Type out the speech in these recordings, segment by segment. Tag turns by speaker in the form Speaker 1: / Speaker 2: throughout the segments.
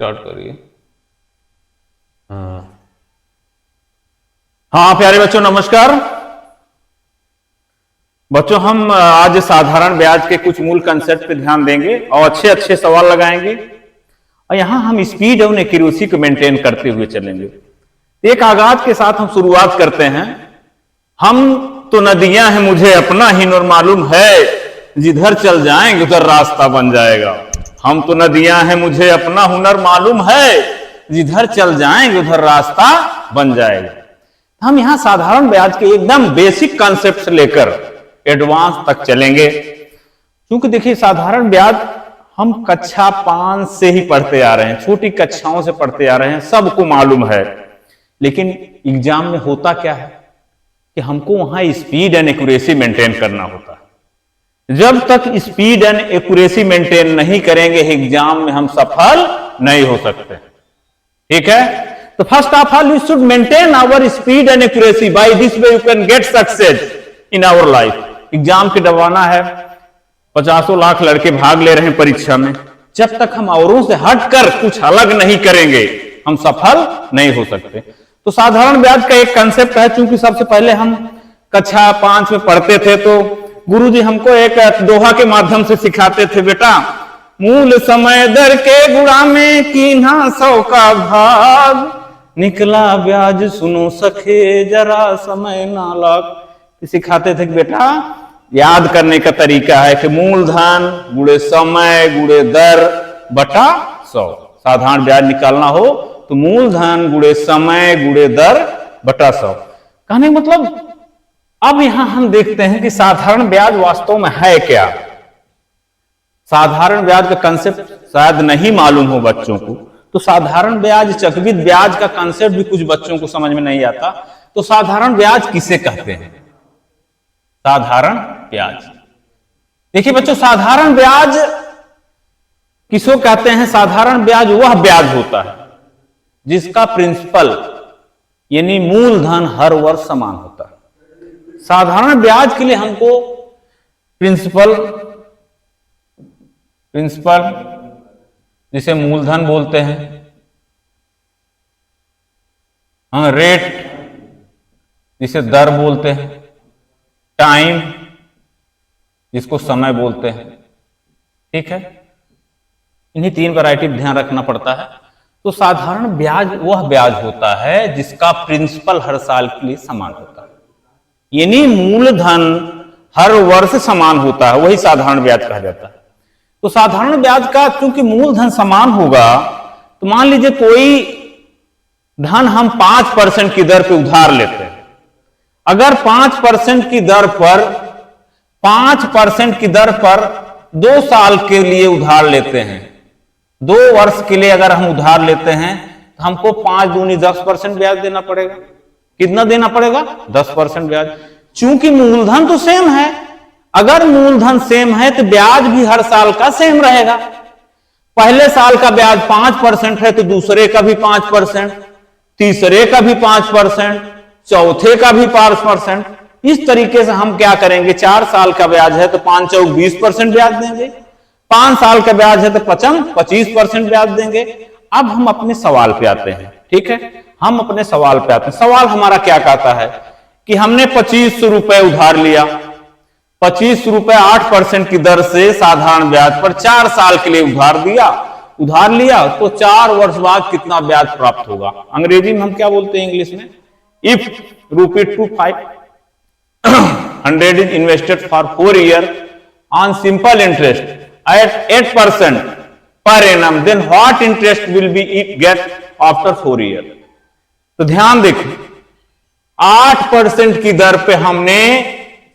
Speaker 1: Start करिए। हाँ प्यारे बच्चों नमस्कार। बच्चों हम आज साधारण ब्याज के कुछ मूल कंसेप्ट पे ध्यान देंगे और अच्छे अच्छे सवाल लगाएंगे और यहां हम स्पीड और एक्यूरेसी को मेंटेन करते हुए चलेंगे। एक आगाज के साथ हम शुरुआत करते हैं। हम तो नदियां हैं मुझे अपना ही नूर मालूम है, जिधर चल जाएंगे उधर रास्ता बन जाएगा। हम तो नदियां हैं मुझे अपना हुनर मालूम है, जिधर चल जाएंगे उधर रास्ता बन जाएगा। हम यहां साधारण ब्याज के एकदम बेसिक कॉन्सेप्ट से लेकर एडवांस तक चलेंगे, क्योंकि देखिए साधारण ब्याज हम कक्षा 5 से ही पढ़ते आ रहे हैं, छोटी कक्षाओं से पढ़ते आ रहे हैं, सबको मालूम है। लेकिन एग्जाम में होता क्या है कि हमको वहां स्पीड एंड एक्यूरेसी मेंटेन करना होता है। जब तक स्पीड एंड एक्यूरेसी मेंटेन नहीं करेंगे एग्जाम में हम सफल नहीं हो सकते। ठीक है, तो first of all you should maintain our speed and accuracy, by this way you can get success in our life. Exam के डरवाना है, 50 लाख लड़के भाग ले रहे हैं परीक्षा में, जब तक हम औरों से हटकर कुछ अलग नहीं करेंगे हम सफल नहीं हो सकते। तो साधारण ब्याज का एक कंसेप्ट है, चूंकि सबसे पहले हम कक्षा 5 में पढ़ते थे तो गुरुजी हमको एक दोहा के माध्यम से सिखाते थे, बेटा मूल समय दर के गुणा में कीन्हा 100 का भाग, निकला ब्याज सुनो सखे जरा समय ना लाग। सिखाते थे कि बेटा याद करने का तरीका है कि मूलधन गुणे समय गुणे दर बटा 100। साधारण ब्याज निकालना हो तो मूलधन गुणे समय गुणे दर बटा 100। कहने का मतलब अब यहां हम देखते हैं कि साधारण ब्याज वास्तव में है क्या। साधारण ब्याज का कंसेप्ट शायद नहीं मालूम हो बच्चों को, तो साधारण ब्याज चक्रवृद्धि ब्याज का कंसेप्ट भी कुछ बच्चों को समझ में नहीं आता। तो साधारण ब्याज किसे कहते हैं? साधारण ब्याज, देखिए बच्चों साधारण ब्याज किसको कहते हैं? साधारण ब्याज वह ब्याज होता है जिसका प्रिंसिपल यानी मूलधन हर वर्ष समान होता है। साधारण ब्याज के लिए हमको प्रिंसिपल जिसे मूलधन बोलते हैं, हाँ रेट जिसे दर बोलते हैं, टाइम जिसको समय बोलते हैं। ठीक है, इन्हीं 3 वैरायटी ध्यान रखना पड़ता है। तो साधारण ब्याज वह ब्याज होता है जिसका प्रिंसिपल हर साल के लिए समान होता है, यानी मूलधन हर वर्ष समान होता है, वही साधारण ब्याज कहा जाता है। तो साधारण ब्याज का चूंकि मूलधन समान होगा, तो मान लीजिए कोई धन हम 5% की दर पे उधार लेते हैं। अगर 5% की दर पर 5% की दर पर 2 साल के लिए उधार लेते हैं, 2 वर्ष के लिए अगर हम उधार लेते हैं तो हमको 5 दूनी 10% ब्याज देना पड़ेगा। कितना देना पड़ेगा? 10% ब्याज। चूंकि मूलधन तो सेम है, अगर मूलधन सेम है तो ब्याज भी हर साल का सेम रहेगा। पहले साल का ब्याज 5% है तो दूसरे का भी 5%, तीसरे का भी 5%, चौथे का भी 5%। इस तरीके से हम क्या करेंगे, 4 साल का ब्याज है तो 5 चौक 20% ब्याज देंगे, 5 साल का ब्याज है तो 25% ब्याज देंगे। अब हम अपने सवाल पे आते हैं। ठीक है, हम अपने सवाल पे आते हैं। सवाल हमारा क्या कहता है कि हमने 2500 रुपए उधार लिया, 2500 रुपए 8% की दर से साधारण ब्याज पर 4 साल के लिए उधार लिया तो 4 वर्ष बाद कितना ब्याज प्राप्त होगा? अंग्रेजी में हम क्या बोलते हैं इंग्लिश में? If ₹500 is invested for 4 year on simple interest eight 8% per annum, then what interest will be get after 4 year? तो ध्यान देखिए, 8% की दर पे हमने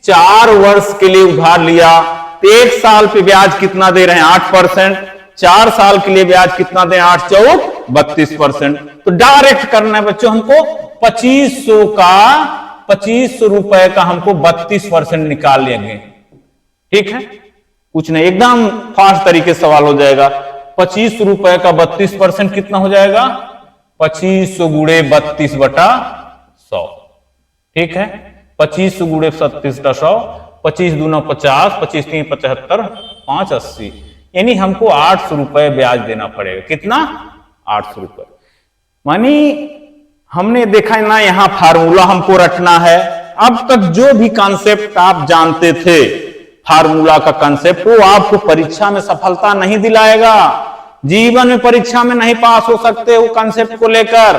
Speaker 1: 4 वर्ष के लिए उधार लिया, तो 1 साल पे ब्याज कितना दे रहे हैं? 8%। 4 साल के लिए ब्याज कितना दे? 8 चौक 32%। तो डायरेक्ट करना है बच्चों, हमको 2500 रुपए का हमको 32% निकाल लेंगे। ठीक है, कुछ नहीं, एकदम फास्ट तरीके से सवाल हो जाएगा। 2500 रुपए का 32% कितना हो जाएगा? 2500 गुणे 32 बटा 100। ठीक है, 2500 गुणे 32 बटा 100, 25 दूना 50, 25 3 75, 5 80, यानी हमको 800 रुपए ब्याज देना पड़ेगा। कितना? 800 रुपए। मानी हमने देखा ना, यहां फार्मूला हमको रटना है। अब तक जो भी कॉन्सेप्ट आप जानते थे फार्मूला का कॉन्सेप्ट, वो आपको परीक्षा में सफलता नहीं दिलाएगा। जीवन में परीक्षा में नहीं पास हो सकते वो कॉन्सेप्ट को लेकर,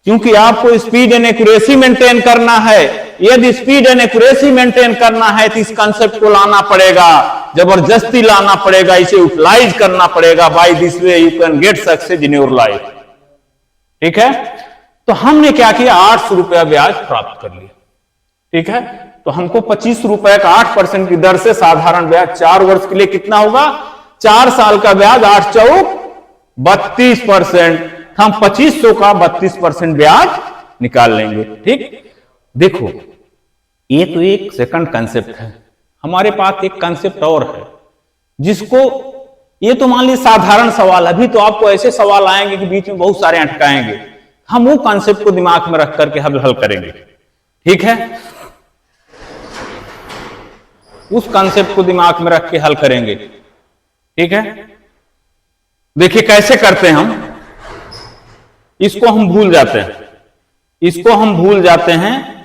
Speaker 1: क्योंकि आपको स्पीड एंड एक्यूरेसी मेंटेन करना है। यदि स्पीड एंड एक्यूरेसी मेंटेन करना है तो इस कॉन्सेप्ट को लाना पड़ेगा, जबरदस्ती लाना पड़ेगा, इसे यूटिलाइज करना पड़ेगा। By this way you can get success in your life. ठीक है, तो हमने क्या किया, 800 रुपया ब्याज प्राप्त कर लिया। ठीक है, तो हमको 25 रुपए का 8% की दर से साधारण ब्याज 4 वर्ष के लिए कितना होगा, 4 साल का ब्याज 8 चौक 32%। हम 2500 का 32% ब्याज निकाल लेंगे। ठीक, देखो ये तो एक सेकंड कंसेप्ट है। हमारे पास एक कंसेप्ट और है जिसको, ये तो मान लीजिए साधारण सवाल, अभी तो आपको ऐसे सवाल आएंगे कि बीच में बहुत सारे अटकाएंगे। हम वो कंसेप्ट को दिमाग में रख करके हल करेंगे। ठीक है, उस कंसेप्ट को दिमाग में रख के हल करेंगे। ठीक है, देखिए कैसे करते हैं हम, इसको हम भूल जाते हैं, इसको हम भूल जाते हैं।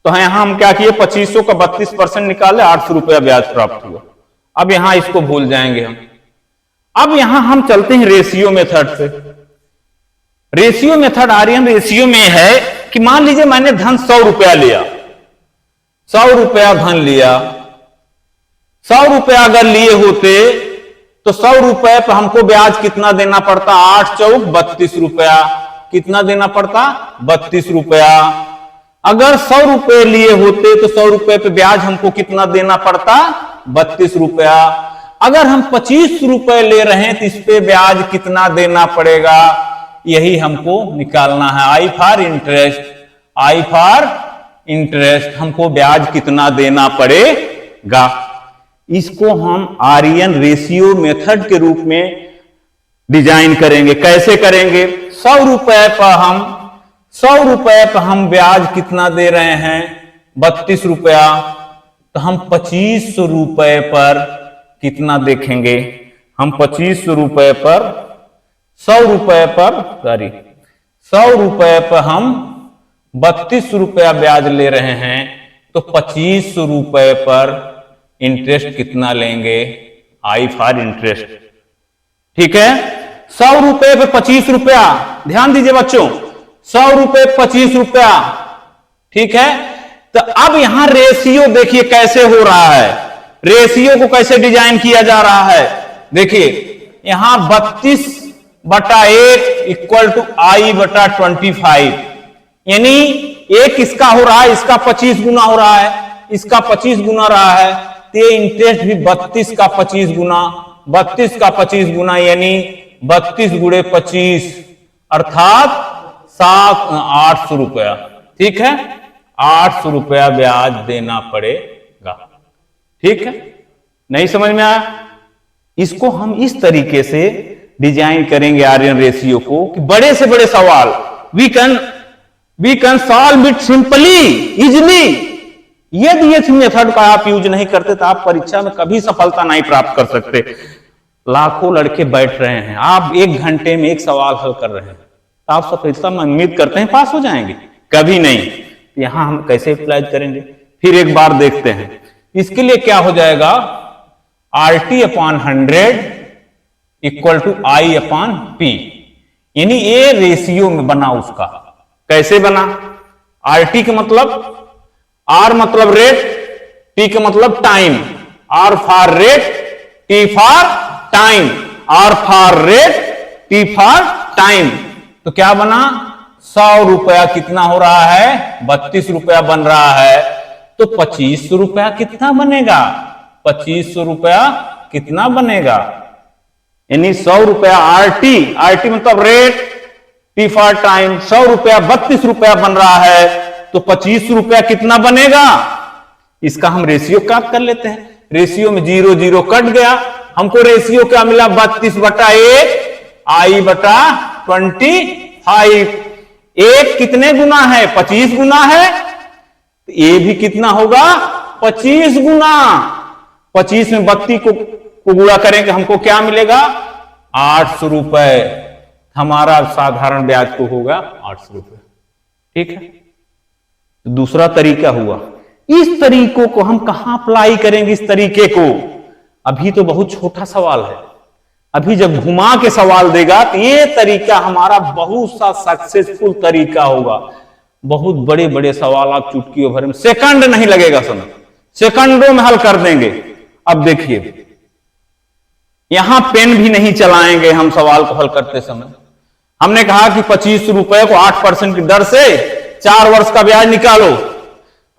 Speaker 1: तो यहां हम क्या किए, 2500 का 32% निकाले, 800 रुपया ब्याज प्राप्त हुआ। अब यहां इसको भूल जाएंगे हम। अब यहां हम चलते हैं रेशियो मेथड से। रेशियो मेथड आर्यन रेशियो में है कि मान लीजिए मैंने धन 100 रुपया लिया, 100 रुपया धन लिया। 100 रुपया अगर लिए होते तो 100 रुपए पर हमको ब्याज कितना देना पड़ता, 8 चौक 32 रुपया। कितना देना पड़ता, 32 रुपया। अगर 100 रुपए लिए होते तो 100 रुपए पे ब्याज हमको कितना देना पड़ता, 32 रुपया। अगर हम 25 रुपए ले रहे हैं तो इस पे ब्याज कितना देना पड़ेगा, यही हमको निकालना है। I for interest, I for interest, हमको ब्याज कितना देना पड़ेगा। इसको हम आर्यन रेशियो मेथड के रूप में डिजाइन करेंगे। कैसे करेंगे, 100 रुपए पर हम ब्याज कितना दे रहे हैं, 32 रुपया। तो हम 2500 रुपए पर कितना देखेंगे, हम 2500 रुपए पर 100 रुपए पर 100 रुपए पर हम 32 रुपया ब्याज ले रहे हैं, तो 2500 रुपए पर इंटरेस्ट कितना लेंगे, आई फॉर इंटरेस्ट। ठीक है, 100 रुपए पे 25 रुपया, ध्यान दीजिए बच्चों, 100 रुपए 25 रुपया। ठीक है, तो अब यहां रेशियो देखिए कैसे हो रहा है, रेशियो को कैसे डिजाइन किया जा रहा है। देखिए यहां 32/1 इक्वल टू आई बटा 25, यानी एक इसका हो रहा है, इसका 25 गुना हो रहा है, इसका 25 गुना रहा है, तो इंटरेस्ट भी 32 का 25 गुना, 32 का 25 गुना, यानी 32 गुणे 25 अर्थात 800 रुपया। ठीक है, 800 रुपया ब्याज देना पड़ेगा। ठीक है, नहीं समझ में आया, इसको हम इस तरीके से डिजाइन करेंगे आर्यन रेशियो को कि बड़े से बड़े सवाल we can solve it simply, easily. यदि इस मेथड का आप यूज नहीं करते तो आप परीक्षा में कभी सफलता नहीं प्राप्त कर सकते। लाखों लड़के बैठ रहे हैं, आप 1 घंटे में 1 सवाल हल कर रहे हैं, तो आप सफलता में उम्मीद करते हैं पास हो जाएंगे, कभी नहीं। यहां हम कैसे यूटिलाइज करेंगे, फिर एक बार देखते हैं। इसके लिए क्या हो जाएगा, RT/100 इक्वल टू I/P, यानी ये रेशियो में बना उसका। कैसे बना, RT का मतलब, R मतलब रेट, T का मतलब time, R for rate, T for time, R for rate, T for time. तो क्या बना, 100 रुपया कितना हो रहा है, 32 रुपया बन रहा है, तो 2500 रुपया कितना बनेगा, 2500 रुपया कितना बनेगा, यानी 100 रुपया RT मतलब रेट, T फॉर टाइम, 100 रुपया 32 रुपया बन रहा है, तो 2500 रुपया कितना बनेगा। इसका हम रेशियो प्राप्त कर लेते हैं। रेशियो में 0 0 कट गया, हमको रेशियो क्या मिला, 32/1 I/25। एक कितने गुना है, 25 गुना है, तो ये भी कितना होगा, 25 गुना। 25 में 32 को गुणा करेंगे, हमको क्या मिलेगा, 800 रुपए। हमारा साधारण ब्याज को होगा 800 रुपये। ठीक है, तो दूसरा तरीका हुआ। इस तरीकों को हम कहां अप्लाई करेंगे? इस तरीके को अभी तो बहुत छोटा सवाल है, अभी जब घुमा के सवाल देगा तो ये तरीका हमारा बहुत सा सक्सेसफुल तरीका होगा। बहुत बड़े बड़े सवाल आप चुटकियों भर में, सेकंड नहीं लगेगा समय, सेकंडों में हल कर देंगे। अब देखिए, यहां पेन भी नहीं चलाएंगे हम सवाल को हल करते समय। हमने कहा कि 25 रुपए को 8% की दर से 4 वर्ष का ब्याज निकालो।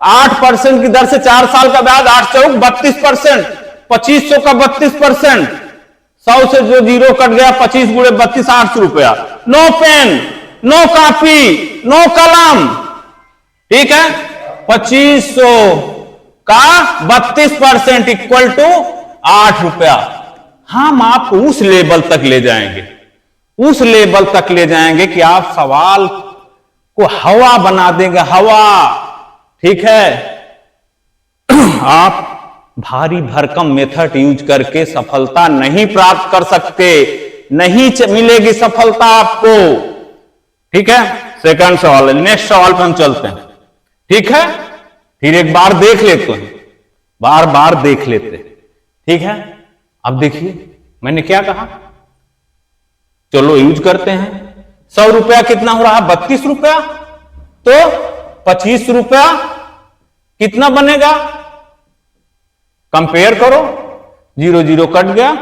Speaker 1: 8% की दर से 4 साल का ब्याज, 8 चौक 32%, 2500 का 32%, 100 से जो जीरो कट गया, 25 गुणे 32, 800 रुपया। No pen, no copy, no कलम। ठीक है, 2500 का 32% इक्वल टू 8 रुपया। हम आपको उस लेवल तक ले जाएंगे, उस लेवल तक ले जाएंगे कि आप सवाल को हवा बना देंगे, हवा। ठीक है, आप भारी भरकम मेथड यूज करके सफलता नहीं प्राप्त कर सकते, नहीं मिलेगी सफलता आपको। ठीक है, सेकंड सवाल, नेक्स्ट सवाल पे हम चलते हैं। ठीक है, फिर एक बार देख लेते हैं, बार बार देख लेते हैं। ठीक है, अब देखिए मैंने क्या कहा, चलो यूज करते हैं। 100 रुपया कितना हो रहा है? 32 रुपया। तो 25 रुपया कितना बनेगा? कंपेयर करो, 0 0 कट गया,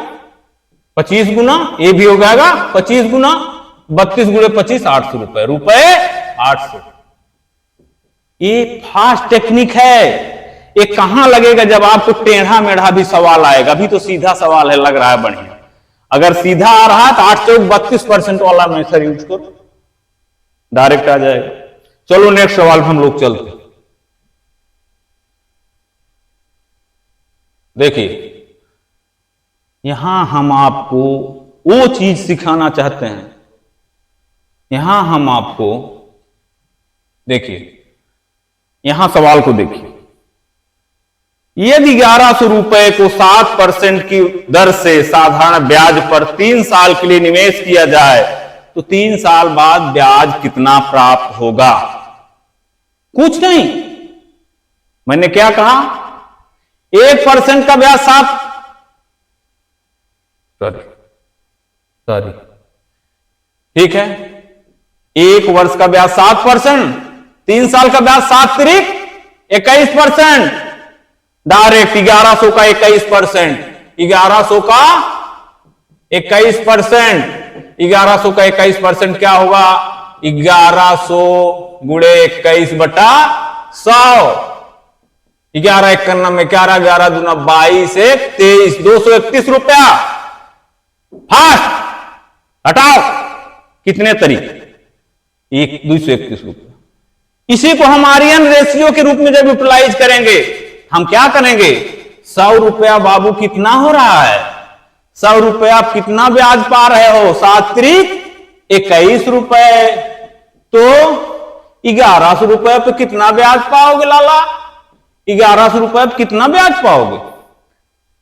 Speaker 1: 25 गुना, ये भी हो जाएगा 25 गुना 32 गुणे 25, 800 रुपए, रुपए 800। ये फास्ट टेक्निक है। ये कहां लगेगा? जब आपको टेढ़ा मेढ़ा भी सवाल आएगा। अभी तो सीधा सवाल है, लग रहा है बढ़िया। अगर सीधा आ रहा है तो 8 चौक 32% वाला मेथड यूज करो, डायरेक्ट आ जाएगा। चलो नेक्स्ट सवाल पे हम लोग चलते हैं। देखिए, यहां हम आपको वो चीज सिखाना चाहते हैं। यहां हम आपको, देखिए यहां सवाल को देखिए, यदि 1100 रुपए को 7% की दर से साधारण ब्याज पर 3 साल के लिए निवेश किया जाए तो 3 साल बाद ब्याज कितना प्राप्त होगा? कुछ नहीं, मैंने क्या कहा, 1% का ब्याज 7, सॉरी, ठीक है, 1 वर्ष का ब्याज 7%, 3 साल का ब्याज 7 तिरिक 21%, डायरेक्ट 1100 का 21%, 1100 का 21%, 1100 का 21% क्या होगा? 1100 गुणे 21 बटा 100, 11 51 में 11, 11 दूना 22, 1 23, 231 रुपया। फास्ट हटाओ, कितने तरीके? 231 रुपया। इसी को हम आर्यन रेशियो के रूप में जब यूटिलाइज करेंगे, हम क्या करेंगे? 100 रुपया बाबू कितना हो रहा है? 100 रुपया आप कितना ब्याज पा रहे हो? 7 तिरिक 21 रुपए। तो 1100 रुपए पे कितना ब्याज पाओगे लाला? 1100 रुपए पे कितना ब्याज पाओगे?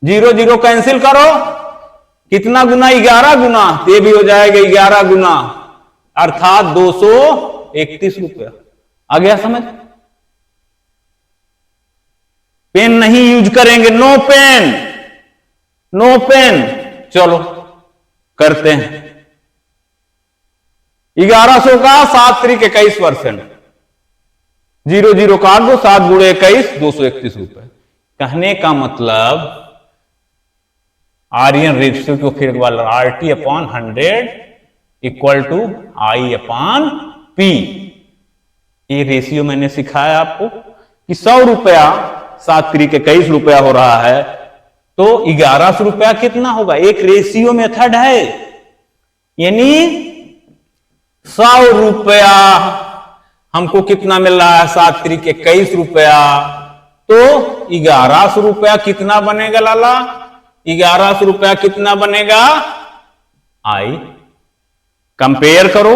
Speaker 1: 0 0 कैंसिल करो, कितना गुना? 11 गुना, ये भी हो जाएगा 11 गुना, अर्थात 231 रुपया। आ गया समझ? पेन नहीं यूज करेंगे, नो पेन, नो पेन। चलो करते हैं। 1100 का 7 तिरिक 21%, 0 0 काट दो, 7 गुणे 21, 231 रुपए। कहने का मतलब आर्यन रेशियो को फिर RT upon 100 equal to I upon P। ये रेशियो मैंने सिखाया आपको कि 100 रुपया 7 तिरिक 21 रुपया हो रहा है, तो 1100 रुपया कितना होगा? एक रेशियो मेथड है, यानी 100 रुपया हमको कितना मिल रहा है? 7 तिरिक 21 रुपया। तो 1100 रुपया कितना बनेगा लाला? 1100 रुपया कितना बनेगा? आई कंपेयर करो।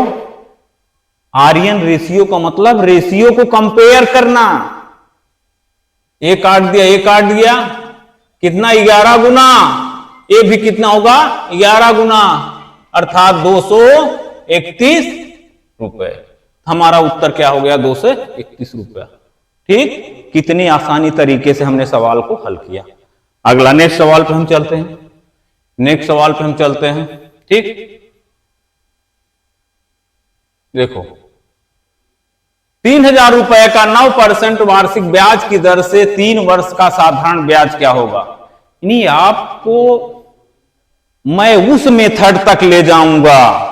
Speaker 1: आर्यन रेशियो का मतलब रेशियो को कंपेयर करना। एक काट दिया, एक काट दिया, कितना? 11 गुना, ये भी कितना होगा? 11 गुना, अर्थात 231 31 रुपए। हमारा उत्तर क्या हो गया? 231 रुपया। ठीक, कितनी आसानी तरीके से हमने सवाल को हल किया। अगला नेक्स्ट सवाल पे हम चलते हैं। नेक्स्ट सवाल पे हम चलते हैं। ठीक, देखो 3000 रुपए का 9% वार्षिक ब्याज की दर से 3 वर्ष का साधारण ब्याज क्या होगा? नहीं, आपको मैं उस मेथड तक ले जाऊंगा,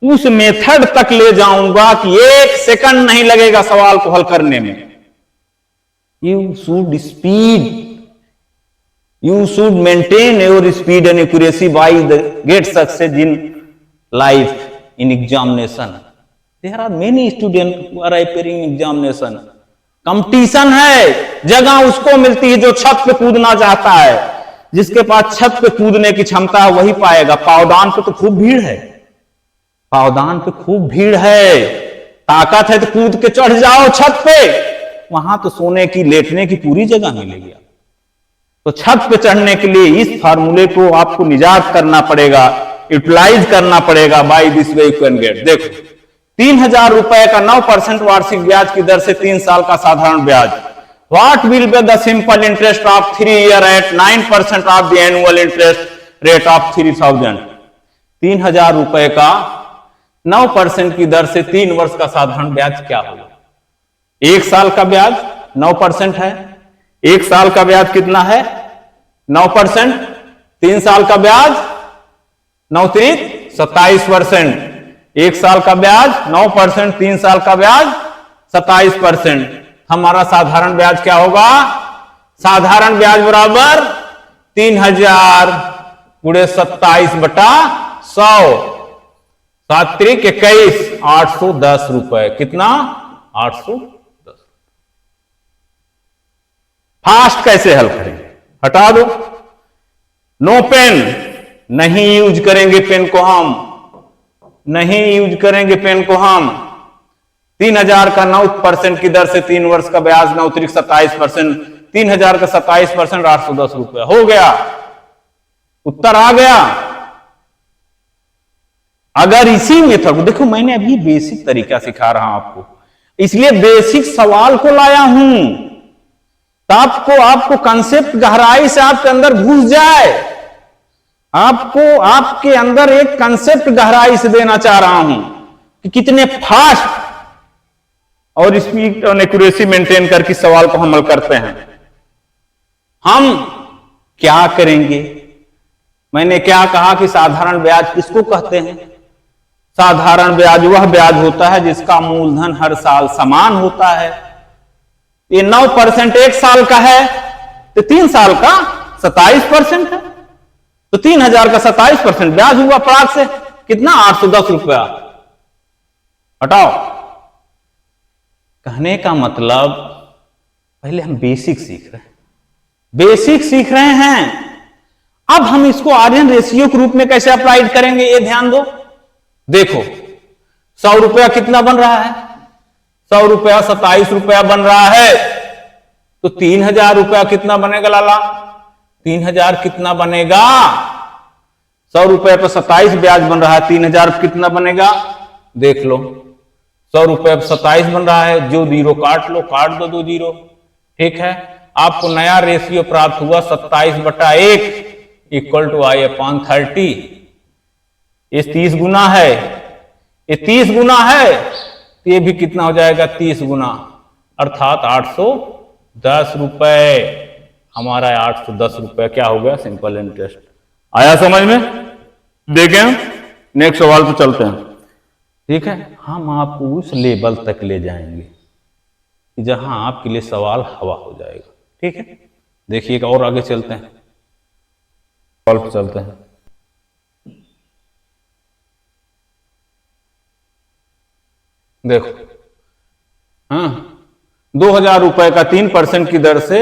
Speaker 1: उस मेथड तक ले जाऊंगा कि 1 सेकंड नहीं लगेगा सवाल को हल करने में। You should speed, you should maintain your speed and accuracy by the gate success in life in examination. There are many students who are appearing in examination. Competition है, जगह उसको मिलती है जो छत पे कूदना चाहता है। जिसके पास छत पे कूदने की क्षमता है वही पाएगा। पावदान पे तो खूब भीड़ है, पावदान पे खूब भीड़ है। ताकत है तो कूद के चढ़ जाओ छत पे, वहां तो सोने की लेटने की पूरी जगह मिलेगी। तो छत पे चढ़ने के लिए इस फार्मूले को आपको निजात करना पड़ेगा, यूटिलाइज करना पड़ेगा। By this way you can get. देखो 3000 रुपए का 9% वार्षिक ब्याज की दर से 3 साल का साधारण ब्याज। What will be the simple interest of 3 year at 9% of the annual interest rate of 3000। 3000 रुपए का 9% की दर से 3 वर्ष का साधारण ब्याज क्या होगा? 1 साल का ब्याज 9% है। 1 साल का ब्याज कितना है? 9%। 3 साल का ब्याज 9 3 27%। 1 साल का ब्याज 9%, 3 साल का ब्याज 27%। हमारा साधारण ब्याज क्या होगा? साधारण ब्याज बराबर 3000 गुणे 27/100, 7 त्रिक 21, 810 रुपए। कितना? 810। फास्ट कैसे हल करेंगे? हटा दो। नो पेन, नहीं यूज करेंगे पेन को हम, नहीं यूज करेंगे पेन को हम। 3000 का 9% की दर से 3 वर्ष का ब्याज 9 त्रिक 27%। 3000 का 27% 810 रुपया हो गया। उत्तर आ गया। अगर इसी मेथड को देखो, मैंने अभी बेसिक तरीका सिखा रहा हूं आपको, इसलिए बेसिक सवाल को लाया हूं तो आपको कंसेप्ट गहराई से आपके अंदर घुस जाए। आपको आपके अंदर एक कंसेप्ट गहराई से देना चाह रहा हूं कि कितने फास्ट और स्पीड और एक्यूरेसी मेंटेन करके सवाल को हम हल करते हैं। हम क्या करेंगे? मैंने क्या कहा कि साधारण ब्याज किसको कहते हैं? साधारण ब्याज वह ब्याज होता है जिसका मूलधन हर साल समान होता है। ये 9% 1 साल का है तो 3 साल का 27% है, तो 3000 का 27% ब्याज हुआ प्राग से कितना? 810 रुपया। हटाओ। कहने का मतलब पहले हम बेसिक सीख रहे हैं, बेसिक सीख रहे हैं। अब हम इसको आर्यन रेशियो के रूप में कैसे अप्लाइड करेंगे ये ध्यान दो। देखो 100 रुपया कितना बन रहा है? 100 रुपया 27 रुपया बन रहा है, तो 3000 रुपया कितना बनेगा लाला? 3000 कितना बनेगा? 100 रुपए पर 27 ब्याज बन रहा है, 3000 कितना बनेगा? देख लो, 100 रुपए पर 27 बन रहा है, जो जीरो काट लो, काट दो 2 जीरो। ठीक है, आपको नया रेशियो प्राप्त हुआ 27/1 इक्वल टू I/30। ये 30 गुना है, ये 30 गुना है, तो ये भी कितना हो जाएगा? 30 गुना, अर्थात 810 रुपए। हमारा 810 रुपए क्या हो गया? Simple interest. आया समझ में? देखें नेक्स्ट सवाल पे चलते हैं। ठीक है, हम आपको उस लेवल तक ले जाएंगे जहां आपके लिए सवाल हवा हो जाएगा। ठीक है, देखिएगा और आगे चलते हैं, सवाल पे चलते हैं। देखो, हाँ 2000 रुपए का 3% की दर से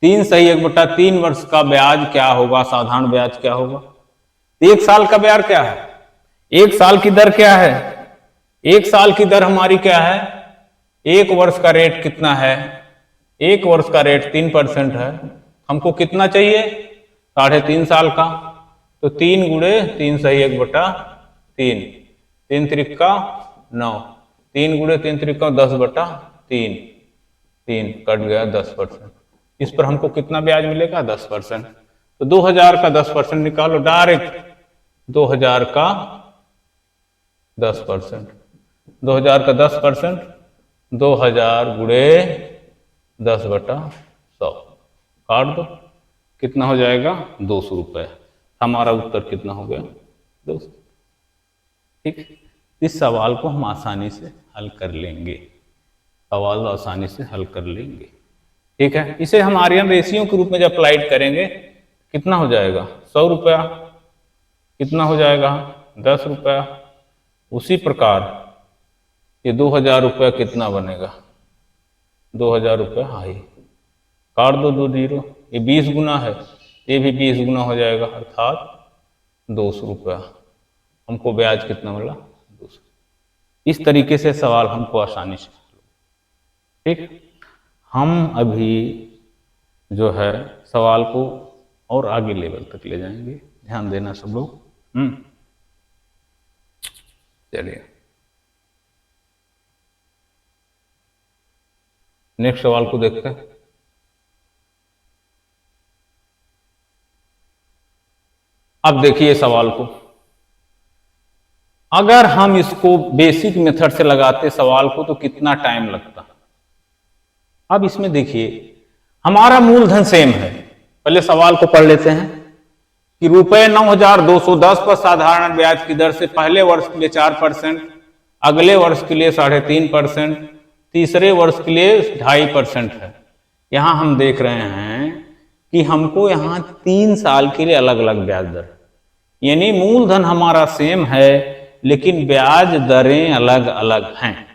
Speaker 1: 3 सही 1/3 वर्ष का ब्याज क्या होगा? साधारण ब्याज क्या होगा? 1 साल का ब्याज क्या है? 1 साल की दर क्या है? 1 साल की दर हमारी क्या है? 1 वर्ष का रेट कितना है? 1 वर्ष का रेट 3% है। हमको कितना चाहिए? 3.5 साल का, तो 3 गुणे 3 सही 1/3, 3 त्रिका 9, 3 गुणे 3 त्रिका 10/3, 3 कट गया 10%। इस पर हमको कितना ब्याज मिलेगा? 10%। तो 2000 का 10% निकालो डायरेक्ट, 2000 का 10%, 2000 का 10%, 2000 गुणे 10/100 काट दो, कितना हो जाएगा? 200 रुपए। हमारा उत्तर कितना हो गया? 200। ठीक, इस सवाल को हम आसानी से हल कर लेंगे, सवाल आसानी से हल कर लेंगे। ठीक है, इसे हम आर्यन रेशियो के रूप में जब अप्लाइड करेंगे कितना हो जाएगा? 100 रुपया। कितना हो जाएगा? 10 रुपया। उसी प्रकार ये 2000 रुपया कितना बनेगा? 2000 रुपया हाई, काट दो 2 जीरो, ये 20 गुना है, ये भी 20 गुना हो जाएगा, अर्थात 200 रुपया। हमको ब्याज कितना मिला? 200। इस तरीके से सवाल हमको आसानी से, ठीक। हम अभी जो है सवाल को और आगे लेवल तक ले जाएंगे, ध्यान देना सब लोग। चलिए नेक्स्ट सवाल को देखते हैं। अब देखिए सवाल को, अगर हम इसको बेसिक मेथड से लगाते सवाल को तो कितना टाइम लगता। अब इसमें देखिए हमारा मूलधन सेम है। पहले सवाल को पढ़ लेते हैं कि रुपए 9210 पर साधारण ब्याज की दर से पहले वर्ष के लिए 4%, अगले वर्ष के लिए 3.5%, तीसरे वर्ष के लिए 2.5% है। यहां हम देख रहे हैं कि हमको यहां 3 साल के लिए अलग अलग ब्याज दर, यानी मूलधन हमारा सेम है लेकिन ब्याज दरें अलग अलग हैं।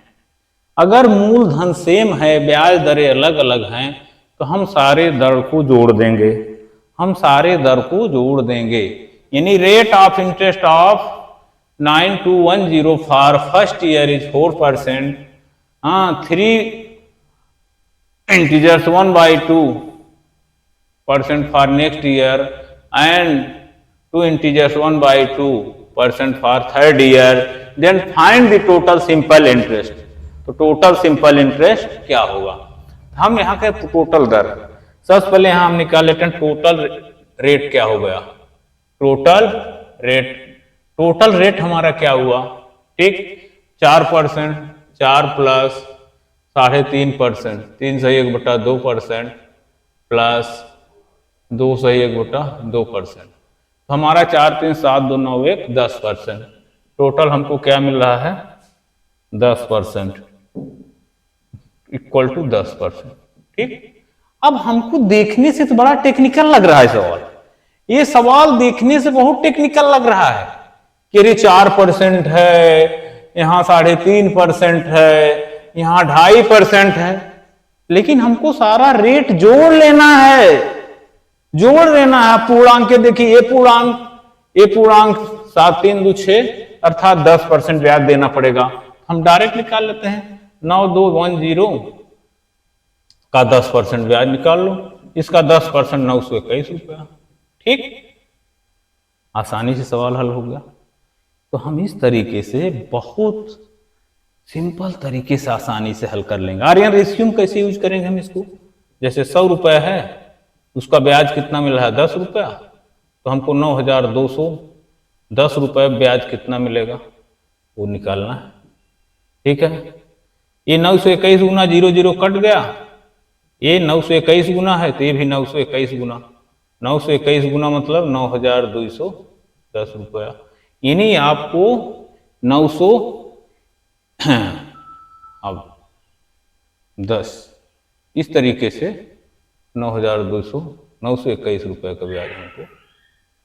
Speaker 1: अगर मूलधन सेम है, ब्याज दरें अलग अलग हैं, तो हम सारे दर को जोड़ देंगे, हम सारे दर को जोड़ देंगे। यानी rate of interest of 9210 for first year is 4%, 3 integers 1/2% for next year and 2 integers 1/2% for third year, then find the total simple interest। तो टोटल सिंपल इंटरेस्ट क्या होगा? हम यहाँ के टोटल दर, सबसे पहले यहां हम निकाल लेते हैं टोटल रेट क्या हो गया। टोटल रेट हमारा क्या हुआ? ठीक, 4%, 4 प्लस 3.5%, 3 सही 1/2% प्लस 2 सही 1/2%, तो हमारा 4 3 7 2 9 1 10%। टोटल हमको क्या मिल रहा है? 10%, इक्वल टू 10%। ठीक, अब हमको देखने से तो बड़ा टेक्निकल लग रहा है सवाल, ये सवाल देखने से बहुत टेक्निकल लग रहा है कि अरे 4% है, यहां 3.5% है, यहां 2.5% है, लेकिन हमको सारा रेट जोड़ लेना है, जोड़ लेना है। पूर्णांक के देखिए, ये पूर्णांक 7 3 2 6 अर्थात 10% ब्याज देना पड़ेगा। हम डायरेक्ट निकाल लेते हैं, 9210 का 10% ब्याज निकाल लो, इसका 10% 921 रुपया। ठीक, आसानी से सवाल हल हो गया। तो हम इस तरीके से बहुत सिंपल तरीके से आसानी से हल कर लेंगे। आर्यन रेशियो कैसे यूज करेंगे हम इसको? जैसे 100 रुपया है, उसका ब्याज कितना मिल रहा है? 10 रुपया, तो हमको 9210 रुपये ब्याज कितना मिलेगा वो निकालना है। ठीक है, ये 921 गुना 0 0 कट गया, ये 921 गुना है तो ये भी 921 गुना, 921 गुना मतलब 9210 रुपया। यानी आपको 910 इस तरीके से 921 रुपये का ब्याज हमको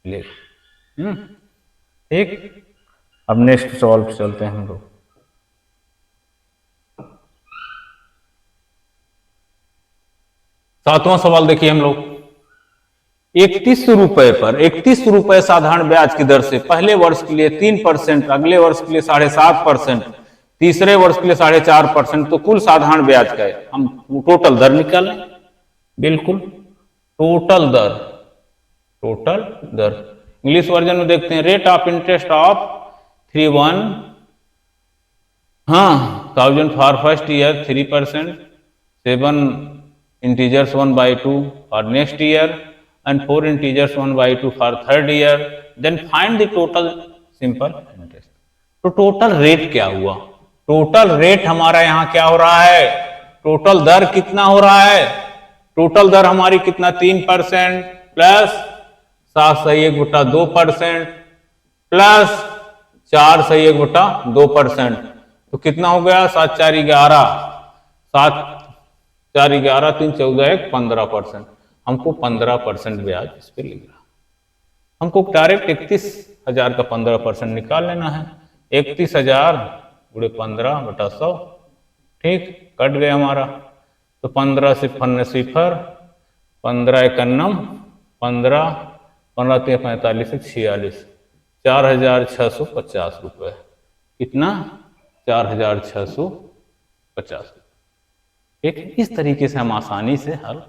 Speaker 1: मिलेगा। ठीक, अब नेक्स्ट सवाल पे चलते हैं हम लोग। सातवां सवाल देखिए हम लोग, 31 रुपए पर 31 रुपए साधारण ब्याज की दर से पहले वर्ष के लिए 3%, अगले वर्ष के लिए 7.5%, तीसरे वर्ष के लिए 4.5%, तो कुल साधारण ब्याज का है। हम टोटल दर निकालें, बिल्कुल टोटल दर। इंग्लिश वर्जन में देखते हैं, रेट ऑफ इंटरेस्ट ऑफ 31 हाँ, 1000 for first year 3%, 7 integers 1/2 for next year and 4 integers 1/2 for third year. Then find the total simple interest. तो टोटल रेट क्या हुआ? टोटल रेट हमारा यहाँ क्या हो रहा है? टोटल दर कितना हो रहा है? टोटल दर हमारी कितना? 3% प्लस 7/1/2% प्लस 4/1/2%। तो कितना हो गया? 7 4 11, 7 4 11, 3 14 1 15%। हमको 15% ब्याज इस पे लिख रहा। हमको डायरेक्ट 31,000 का 15% निकाल लेना है। 31,000 गुणे 15/100, ठीक, कट गया हमारा। तो 15 से 0, 15 91, 15 15 3 45 46, 4,650 रुपये। कितना? 4,650। ठीक है, इस तरीके से हम आसानी से हल